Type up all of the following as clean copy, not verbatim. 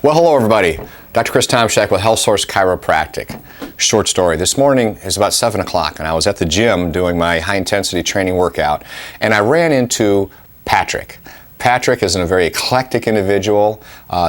Well, hello everybody. Dr. Chris Tomczak with Health Source Chiropractic. Short story. This morning is about 7 o'clock and I was at the gym doing my high-intensity training workout and I ran into Patrick. Patrick is a very eclectic individual.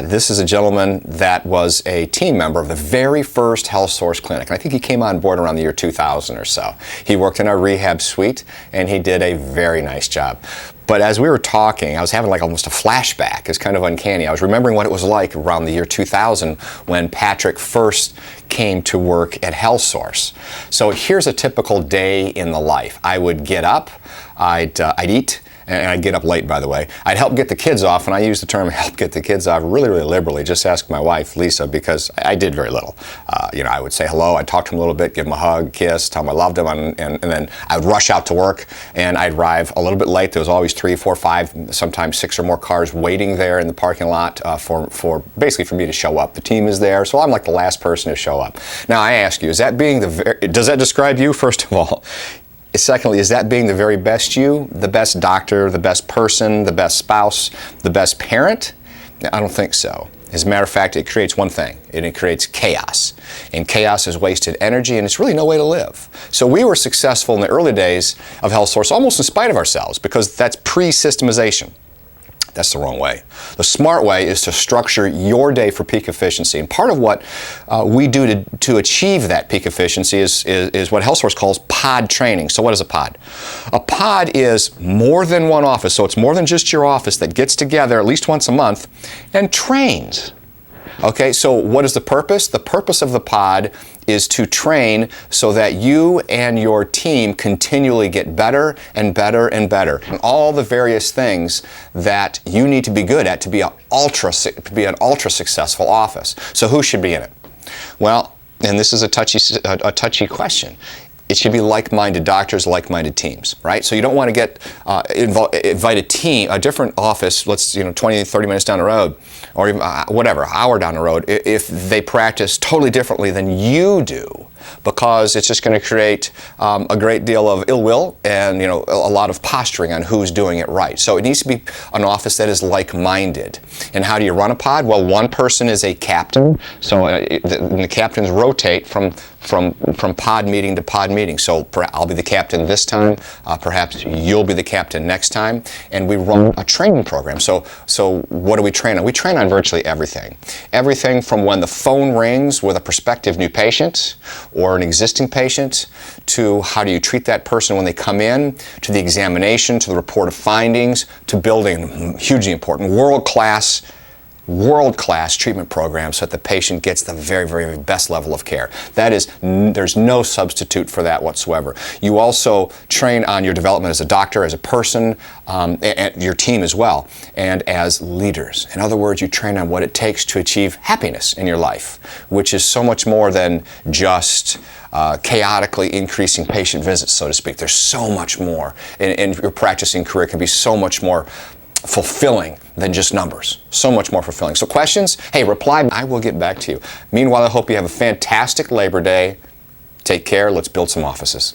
This is a gentleman that was a team member of the very first Health Source clinic. And I think he came on board around the year 2000 or so. He worked in our rehab suite and he did a very nice job. But as we were talking, I was having like almost a flashback. It's kind of uncanny. I was remembering what it was like around the year 2000 when Patrick first came to work at Health Source. So here's a typical day in the life. I would get up, I'd eat, and I'd get up late, by the way. I'd help get the kids off, and I use the term help get the kids off really, really liberally. Just ask my wife, Lisa, because I did very little. I would say hello, I'd talk to them a little bit, give them a hug, kiss, tell them I loved them, and then I would rush out to work, and I'd arrive a little bit late. There was always 3, 4, 5, sometimes 6 or more cars waiting there in the parking lot for basically for me to show up. The team is there, so I'm like the last person to show up. Now I ask you, does that describe you, first of all? Secondly, is that being the very best you, the best doctor, the best person, the best spouse, the best parent? I don't think so. As a matter of fact, it creates one thing, and it creates chaos. And chaos is wasted energy, and it's really no way to live. So we were successful in the early days of Health Source almost in spite of ourselves, because that's pre-systemization. That's the wrong way. The smart way is to structure your day for peak efficiency. And part of what we do to achieve that peak efficiency is what Health Source calls pod training. So what is a pod? A pod is more than one office. So it's more than just your office that gets together at least once a month and trains. Okay, so what is the purpose? The purpose of the pod is to train so that you and your team continually get better and better and better. And all the various things that you need to be good at to be an ultra successful office. So who should be in it? Well, and this is a touchy question. It should be like-minded doctors, like-minded teams, right? So you don't want to get invite a different office, 20, 30 minutes down the road, or even whatever, hour down the road, if they practice totally differently than you do, because it's just going to create a great deal of ill will and a lot of posturing on who's doing it right. So it needs to be an office that is like-minded. And how do you run a pod? Well, one person is a captain, so the captains rotate from pod meeting to pod meeting. So I'll be the captain this time, perhaps you'll be the captain next time, and we run a training program. So what do we train on? We train on virtually everything. Everything from when the phone rings with a prospective new patient or an existing patient, to how do you treat that person when they come in, to the examination, to the report of findings, to building, hugely important, world-class treatment programs so that the patient gets the very, very best level of care. That is, there's no substitute for that whatsoever. You also train on your development as a doctor, as a person, and your team as well, and as leaders. In other words, you train on what it takes to achieve happiness in your life, which is so much more than just chaotically increasing patient visits, so to speak. There's so much more, and your practicing career can be so much more fulfilling than just numbers. So much more fulfilling. So questions? Hey, reply. I will get back to you. Meanwhile, I hope you have a fantastic Labor Day. Take care. Let's build some offices.